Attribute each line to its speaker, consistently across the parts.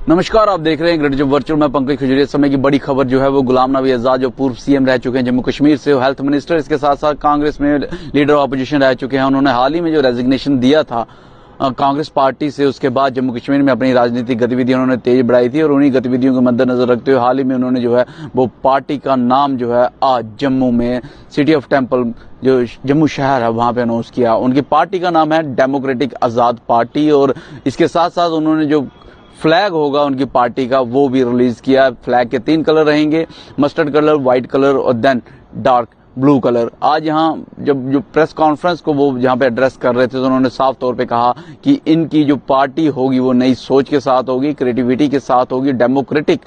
Speaker 1: नमस्कार, आप देख रहे हैं ग्रेट वर्चुअल। मैं पंकज खजूरिया। समय की बड़ी खबर जो है वो गुलाम नबी आजाद जो पूर्व सीएम रह चुके हैं जम्मू कश्मीर से, हेल्थ मिनिस्टर, इसके साथ साथ कांग्रेस में लीडर ऑपोजिशन रह चुके हैं। उन्होंने हाल ही में जो रेजिग्नेशन दिया था कांग्रेस पार्टी से, उसके बाद जम्मू कश्मीर में अपनी राजनीतिक गतिविधियां उन्होंने तेज बढ़ाई थी और उन्हीं गतिविधियों को मद्देनजर रखते हुए हाल ही में उन्होंने जो है वो पार्टी का नाम जो है आज जम्मू में सिटी ऑफ टेम्पल जो जम्मू शहर है वहां पे अनाउंस किया। उनकी पार्टी का नाम है डेमोक्रेटिक आजाद पार्टी और इसके साथ साथ उन्होंने जो फ्लैग होगा उनकी पार्टी का वो भी रिलीज किया। फ्लैग के 3 कलर रहेंगे, मस्टर्ड कलर, व्हाइट कलर और देन डार्क ब्लू कलर। आज यहाँ जब जो प्रेस कॉन्फ्रेंस को वो जहाँ पे एड्रेस कर रहे थे तो उन्होंने साफ तौर पे कहा कि इनकी जो पार्टी होगी वो नई सोच के साथ होगी, क्रिएटिविटी के साथ होगी, डेमोक्रेटिक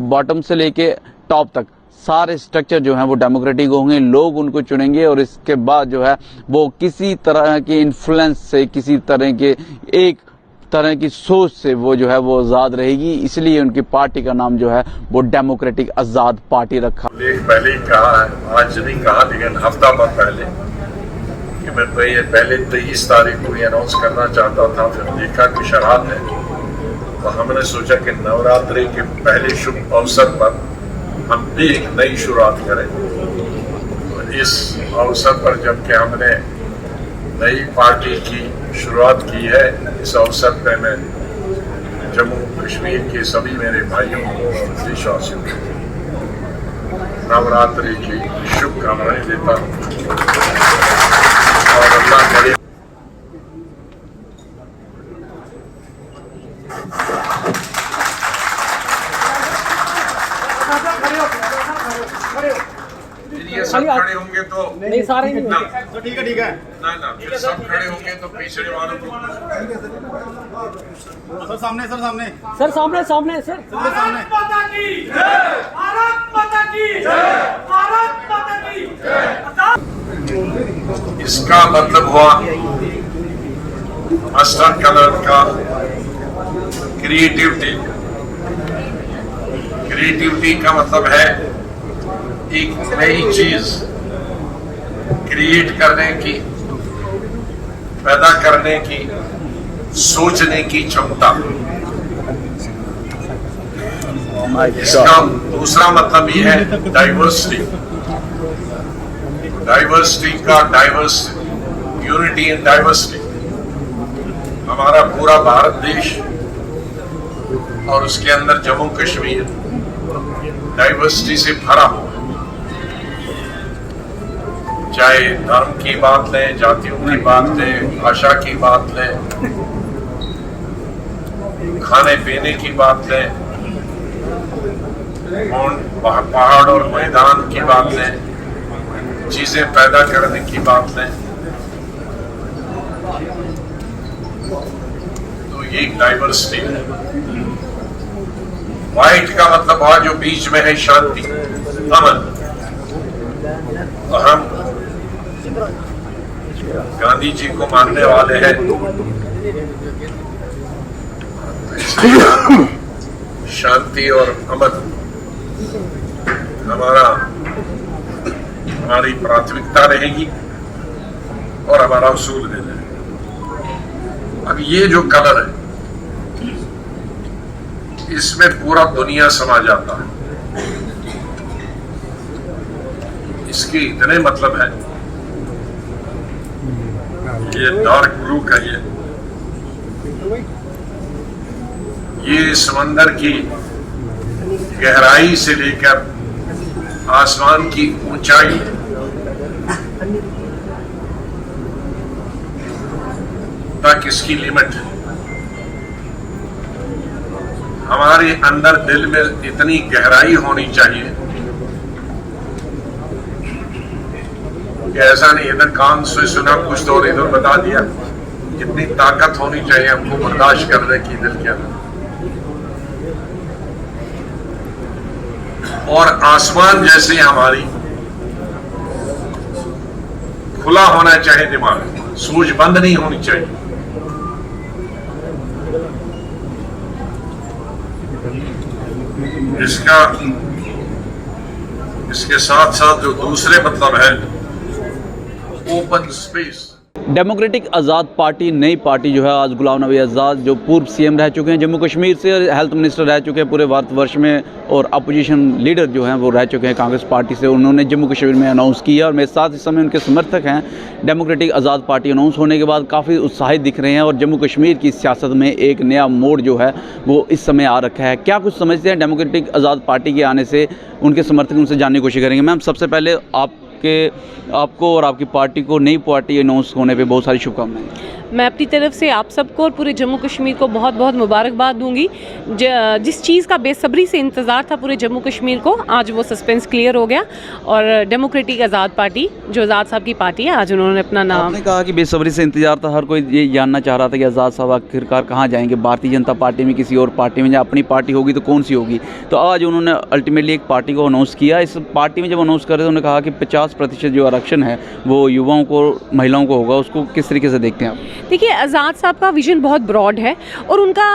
Speaker 1: बॉटम से लेके टॉप तक सारे स्ट्रक्चर जो हैं वो डेमोक्रेटिक होंगे, लोग उनको चुनेंगे और इसके बाद जो है वो किसी तरह के इन्फ्लुएंस से, किसी तरह के एक तरह की सोच से वो जो है वो आजाद रहेगी। इसलिए उनकी पार्टी का नाम जो है वो डेमोक्रेटिक आजाद पार्टी रखा।
Speaker 2: पहले ही कहा है, आज नहीं कहा लेकिन हफ्ता भर पहले कि मैं पहले 23 तारीख को ये अनाउंस करना चाहता था, फिर देखा कि शराब है तो हमने सोचा कि नवरात्रि के पहले शुभ अवसर पर हम भी एक नई शुरुआत करें। तो इस अवसर पर जबकि हमने नई पार्टी की शुरुआत की है, इस अवसर पर मैं जम्मू कश्मीर के सभी मेरे भाइयों और देशवासियों को नवरात्रि की शुभकामनाएं देता हूँ और अल्लाह करे ये सब खड़े होंगे तो
Speaker 3: नहीं सारे नहीं
Speaker 2: तो ठीक है ना फिर सब खड़े होंगे तो पिछड़े वालों को
Speaker 3: सर सामने सर सामने सर
Speaker 4: भारत माता की जय, भारत माता की जय, भारत माता की जय।
Speaker 2: इसका मतलब हुआ मस्टर्ड कलर का क्रिएटिविटी का मतलब है एक नई चीज क्रिएट करने की, पैदा करने की, सोचने की क्षमता। इसका दूसरा मतलब ये है डाइवर्सिटी का यूनिटी इन डाइवर्सिटी। हमारा पूरा भारत देश और उसके अंदर जम्मू कश्मीर डाइवर्सिटी से भरा हुआ, चाहे धर्म की बात लें, जातियों की बात लें, भाषा की बात लें, खाने पीने की बात लें, पहाड़ और मैदान की बात लें, चीजें पैदा करने की बात लें, तो ये एक डाइवर्सिटी है। व्हाइट का मतलब हुआ जो बीच में है शांति, अमन। तो हम गांधी जी को मानने वाले हैं, शांति और अमन हमारी प्राथमिकता रहेगी और हमारा उसूल है। अब ये जो कलर है इसमें पूरा दुनिया समा जाता है। इसके इतने मतलब है, ये डार्क ब्लू का ये समंदर की गहराई से लेकर आसमान की ऊंचाई तक इसकी लिमिट है। हमारे अंदर दिल में इतनी गहराई होनी चाहिए कि ऐसा नहीं इधर कान से सुना कुछ तो और इधर बता दिया। कितनी ताकत होनी चाहिए हमको बर्दाश्त करने की दिल के अंदर। और आसमान जैसे हमारी खुला होना चाहिए दिमाग, सूझ बंद नहीं होनी चाहिए। इसके साथ साथ जो दूसरे मतलब है ओपन स्पेस।
Speaker 1: डेमोक्रेटिक आज़ाद पार्टी नई पार्टी जो है आज गुलाम नबी आज़ाद जो पूर्व सीएम रह चुके हैं जम्मू कश्मीर से और हेल्थ मिनिस्टर रह चुके हैं पूरे भारतवर्ष में और अपोजिशन लीडर जो हैं वो रह चुके हैं कांग्रेस पार्टी से, उन्होंने जम्मू कश्मीर में अनाउंस किया और मेरे साथ इस समय उनके समर्थक हैं। डेमोक्रेटिक आज़ाद पार्टी अनाउंस होने के बाद काफ़ी उत्साहित दिख रहे हैं और जम्मू कश्मीर की सियासत में एक नया मोड़ जो है वो इस समय आ रखा है। क्या कुछ समझते हैं डेमोक्रेटिक आज़ाद पार्टी के आने से? उनके समर्थक उनसे जानने की कोशिश करेंगे। मैम, सबसे पहले आपको और आपकी पार्टी को नई पार्टी अनाउंस होने पे बहुत सारी शुभकामनाएं।
Speaker 5: मैं अपनी तरफ से आप सबको और पूरे जम्मू कश्मीर को बहुत बहुत मुबारकबाद दूंगी। जिस चीज़ का बेसब्री से इंतज़ार था पूरे जम्मू कश्मीर को, आज वो सस्पेंस क्लियर हो गया और डेमोक्रेटिक आज़ाद पार्टी जो आज़ाद साहब की पार्टी है, आज उन्होंने अपना नाम।
Speaker 1: आपने कहा कि बेसब्री से इंतजार था, हर कोई ये जानना चाह रहा था कि आज़ाद साहब आखिरकार कहाँ जाएंगे, भारतीय जनता पार्टी में, किसी और पार्टी में, या अपनी पार्टी होगी तो कौन सी होगी। तो आज उन्होंने अल्टीमेटली एक पार्टी को अनाउंस किया। इस पार्टी में जब अनाउंस कर रहे थे उन्होंने कहा कि 50% जो आरक्षण है वो युवाओं को, महिलाओं को होगा। उसको किस तरीके से देखते हैं आप?
Speaker 5: देखिए, आज़ाद साहब का विजन बहुत ब्रॉड है और उनका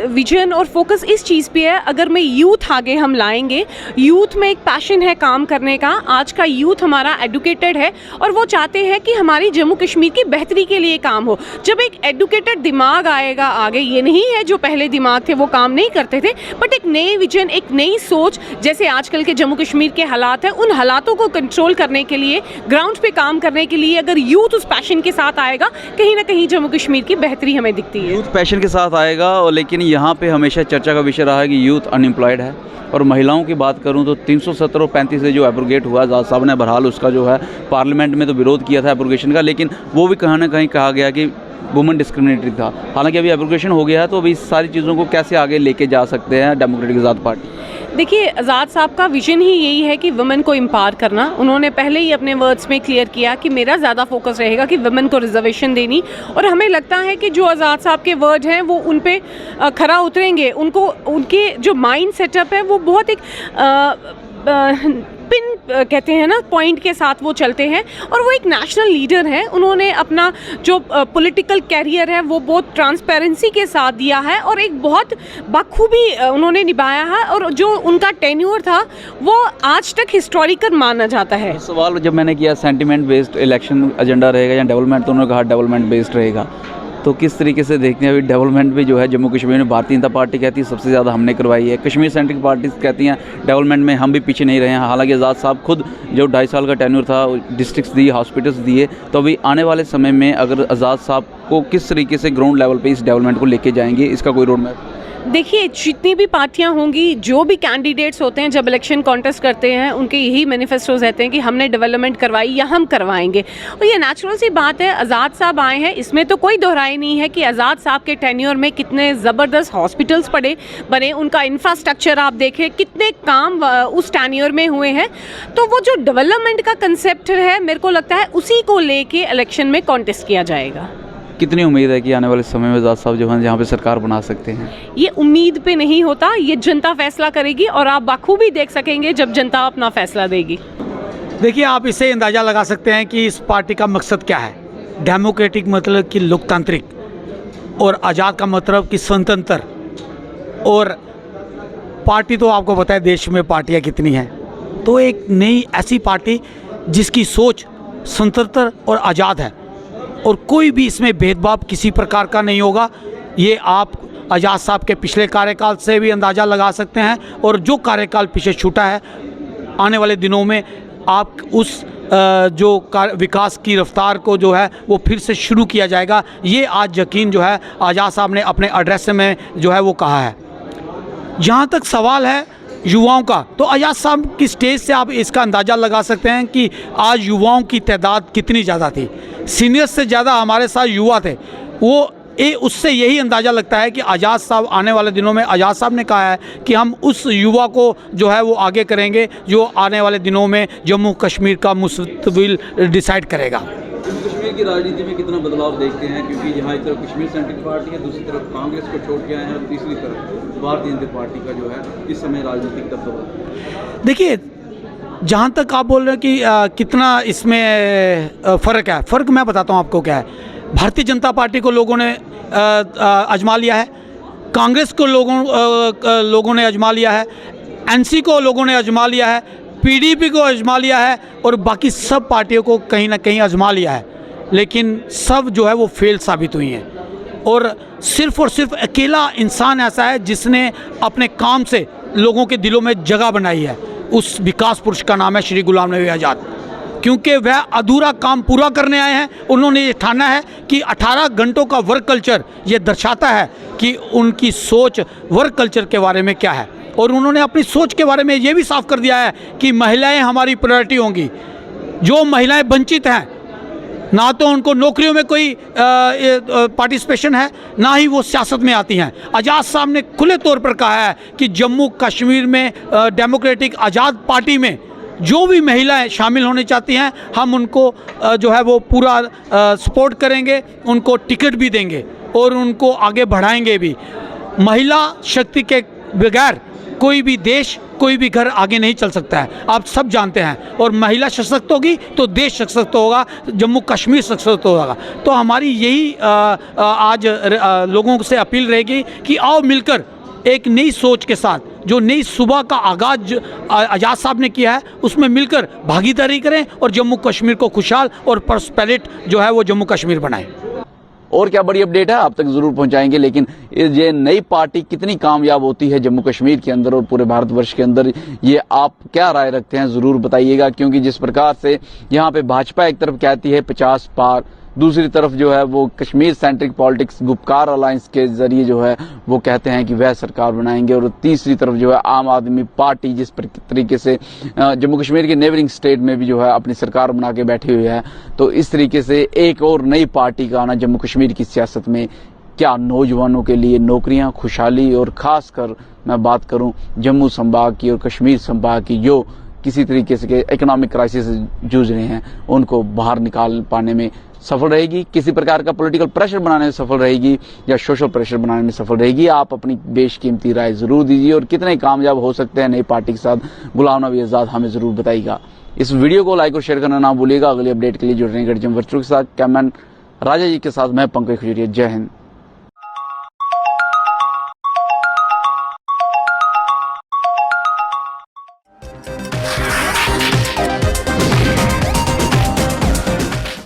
Speaker 5: विजन और फोकस इस चीज़ पे है, अगर मैं यूथ आगे हम लाएंगे, यूथ में एक पैशन है काम करने का। आज का यूथ हमारा एडुकेटेड है और वो चाहते हैं कि हमारी जम्मू कश्मीर की बेहतरी के लिए काम हो। जब एक एडुकेटेड दिमाग आएगा आगे, ये नहीं है जो पहले दिमाग थे वो काम नहीं करते थे, बट एक नए विजन, एक नई सोच, जैसे आजकल के जम्मू कश्मीर के हालात हैं, उन हालातों को कंट्रोल करने के लिए, ग्राउंड पे काम करने के लिए अगर यूथ उस पैशन के साथ आएगा, कहीं ना कहीं जम्मू कश्मीर की बेहतरी हमें दिखती है।
Speaker 1: यूथ पैशन के साथ आएगा, और लेकिन यहाँ पे हमेशा चर्चा का विषय रहा है कि यूथ अनएम्प्लॉयड है। और महिलाओं की बात करूँ तो 370 और 35 से जो एब्रोगेट हुआ, आज़ाद साहब ने बहरहाल उसका जो है पार्लियामेंट में तो विरोध किया था एब्रोगेशन का, लेकिन वो भी कहीं ना कहीं कहा गया कि वुमेन डिस्क्रिमिनेटरी था। हालांकि अभी एब्रोगेशन हो गया है, तो अभी इस सारी चीज़ों को कैसे आगे लेके जा सकते हैं डेमोक्रेटिक आज़ाद पार्टी?
Speaker 5: देखिए, आज़ाद साहब का विजन ही यही है कि वुमेन को एम्पावर करना। उन्होंने पहले ही अपने वर्ड्स में क्लियर किया कि मेरा ज़्यादा फोकस रहेगा कि वुमेन को रिजर्वेशन देनी, और हमें लगता है कि जो आज़ाद साहब के वर्ड हैं वो उन पे खरा उतरेंगे। उनको, उनके जो माइंड सेटअप है वो बहुत एक पिन कहते हैं ना, पॉइंट के साथ वो चलते हैं और वो एक नेशनल लीडर हैं। उन्होंने अपना जो पॉलिटिकल कैरियर है वो बहुत ट्रांसपेरेंसी के साथ दिया है और एक बहुत बखूबी उन्होंने निभाया है, और जो उनका टेन्योर था वो आज तक हिस्टोरिकल माना जाता है।
Speaker 1: सवाल जब मैंने किया सेंटिमेंट बेस्ड इलेक्शन एजेंडा रहेगा या डेवलपमेंट, तो उन्होंने कहा डेवलपमेंट बेस्ड रहेगा। तो किस तरीके से देखते हैं अभी डेवलपमेंट भी जो है जम्मू कश्मीर में? भारतीय जनता पार्टी कहती है सबसे ज़्यादा हमने करवाई है, कश्मीर सेंट्रिक पार्टी कहती हैं डेवलपमेंट में हम भी पीछे नहीं रहे हैं। हालांकि आज़ाद साहब खुद जो 2.5 साल का टेन्योर था, डिस्ट्रिक्ट्स दिए, हॉस्पिटल्स दिए, तो अभी आने वाले समय में अगर आज़ाद साहब को किस तरीके से ग्राउंड लेवल पे इस डेवलपमेंट को लेके जाएंगे, इसका कोई रोड मैप?
Speaker 5: देखिए, जितनी भी पार्टियां होंगी, जो भी कैंडिडेट्स होते हैं जब इलेक्शन कॉन्टेस्ट करते हैं, उनके यही मैनिफेस्टोज रहते हैं कि हमने डेवलपमेंट करवाई या हम करवाएंगे। और ये नेचुरल सी बात है, आज़ाद साहब आए हैं, इसमें तो कोई दोहराई नहीं है कि आज़ाद साहब के टेन्योर में कितने ज़बरदस्त हॉस्पिटल्स बने, उनका इंफ्रास्ट्रक्चर आप देखें, कितने काम उस टेन्योर में हुए हैं। तो वो जो डेवलपमेंट का कंसेप्ट है, मेरे को लगता है उसी को लेके इलेक्शन में कॉन्टेस्ट किया जाएगा।
Speaker 1: कितनी उम्मीद है कि आने वाले समय में आज़ाद साहब जो हैं यहाँ पे सरकार बना सकते हैं?
Speaker 5: ये उम्मीद पे नहीं होता, ये जनता फैसला करेगी और आप बखूबी देख सकेंगे जब जनता अपना फैसला देगी।
Speaker 3: देखिए, आप इससे अंदाज़ा लगा सकते हैं कि इस पार्टी का मकसद क्या है। डेमोक्रेटिक मतलब कि लोकतांत्रिक, और आज़ाद का मतलब कि स्वतंत्र। और पार्टी तो आपको पता है देश में पार्टियाँ कितनी हैं, तो एक नई ऐसी पार्टी जिसकी सोच स्वतंत्र और आज़ाद है और कोई भी इसमें भेदभाव किसी प्रकार का नहीं होगा। ये आप आज़ाद साहब के पिछले कार्यकाल से भी अंदाज़ा लगा सकते हैं, और जो कार्यकाल पीछे छूटा है, आने वाले दिनों में आप उस जो विकास की रफ्तार को जो है वो फिर से शुरू किया जाएगा। ये आज यकीन जो है आज़ाद साहब ने अपने एड्रेस में जो है वो कहा है। जहाँ तक सवाल है युवाओं का, तो आज़ाद साहब की स्टेज से आप इसका अंदाज़ा लगा सकते हैं कि आज युवाओं की तादाद कितनी ज़्यादा थी। सीनियर्स से ज़्यादा हमारे साथ युवा थे। उससे यही अंदाज़ा लगता है कि आज़ाद साहब आने वाले दिनों में, आज़ाद साहब ने कहा है कि हम उस युवा को जो है वो आगे करेंगे जो आने वाले दिनों में जम्मू कश्मीर का मुस्तकबिल डिसाइड करेगा।
Speaker 1: जम्मू कश्मीर की राजनीति में कितना बदलाव देखते हैं, क्योंकि यहाँ एक तरफ कश्मीर सेंट्रिक पार्टी है, दूसरी तरफ कांग्रेस को छोड़ के आए हैं, और तीसरी तरफ भारतीय जनता पार्टी का जो है इस समय राजनीतिक दबदबा? देखिए,
Speaker 3: जहाँ तक आप बोल रहे हैं कि कितना इसमें फ़र्क है, फ़र्क मैं बताता हूँ आपको क्या है। भारतीय जनता पार्टी को लोगों ने आजमा लिया है, कांग्रेस को लोगों ने आजमा लिया है, एनसी को लोगों ने आजमा लिया है, पीडीपी को आजमा लिया है, और बाकी सब पार्टियों को कहीं ना कहीं आजमा लिया है। लेकिन सब जो है वो फेल साबित हुई हैं। और सिर्फ अकेला इंसान ऐसा है जिसने अपने काम से लोगों के दिलों में जगह बनाई है, उस विकास पुरुष का नाम है श्री गुलाम नबी आज़ाद। क्योंकि वह अधूरा काम पूरा करने आए हैं। उन्होंने ये ठाना है कि 18 घंटों का वर्क कल्चर ये दर्शाता है कि उनकी सोच वर्क कल्चर के बारे में क्या है। और उन्होंने अपनी सोच के बारे में ये भी साफ कर दिया है कि महिलाएं हमारी प्रायोरिटी होंगी। जो महिलाएं वंचित हैं, ना तो उनको नौकरियों में कोई पार्टिसिपेशन है, ना ही वो सियासत में आती हैं। आज़ाद साहब ने खुले तौर पर कहा है कि जम्मू कश्मीर में डेमोक्रेटिक आज़ाद पार्टी में जो भी महिलाएं शामिल होने चाहती हैं, हम उनको जो है वो पूरा सपोर्ट करेंगे, उनको टिकट भी देंगे और उनको आगे बढ़ाएंगे भी। महिला शक्ति के बगैर कोई भी देश, कोई भी घर आगे नहीं चल सकता है, आप सब जानते हैं। और महिला सशक्त होगी तो देश सशक्त होगा, जम्मू कश्मीर सशक्त होगा। तो हमारी यही आज लोगों से अपील रहेगी कि आओ मिलकर एक नई सोच के साथ, जो नई सुबह का आगाज आज़ाद साहब ने किया है, उसमें मिलकर भागीदारी करें और जम्मू कश्मीर को खुशहाल और प्रॉस्पेरिट जो है वो जम्मू कश्मीर बनाएं।
Speaker 1: और क्या बड़ी अपडेट है आप तक जरूर पहुंचाएंगे, लेकिन ये नई पार्टी कितनी कामयाब होती है जम्मू कश्मीर के अंदर और पूरे भारतवर्ष के अंदर, ये आप क्या राय रखते हैं जरूर बताइएगा। क्योंकि जिस प्रकार से यहाँ पे भाजपा एक तरफ कहती है 50 पार, दूसरी तरफ जो है वो Kashmir centric politics Gupkar alliance के जरिए जो है वो कहते हैं कि वह सरकार बनाएंगे, और तीसरी तरफ जो है आम आदमी पार्टी जिस तरीके से जम्मू कश्मीर के नेबरिंग स्टेट में भी जो है अपनी सरकार बना के बैठी हुई है। तो इस तरीके से एक और नई पार्टी का आना जम्मू कश्मीर की सियासत में क्या नौजवानों के लिए नौकरियां, खुशहाली और खासकर मैं बात करूं जम्मू संभाग की और कश्मीर संभाग की जो किसी तरीके से इकोनॉमिक क्राइसिस से जूझ रहे हैं, उनको बाहर निकाल पाने में सफल रहेगी, किसी प्रकार का पॉलिटिकल प्रेशर बनाने में सफल रहेगी या सोशल प्रेशर बनाने में सफल रहेगी। आप अपनी बेशकीमती राय जरूर दीजिए और कितने कामयाब हो सकते हैं नई पार्टी के साथ गुलाम नबी आज़ाद हमें जरूर बताइएगा। इस वीडियो को लाइक और शेयर करना ना भूलिएगा। अगली अपडेट के लिए जुड़ रहे हैं वर्चुअल के साथ कैमरामैन राजा जी के साथ मैं पंकज खजुरिया। जय हिंद।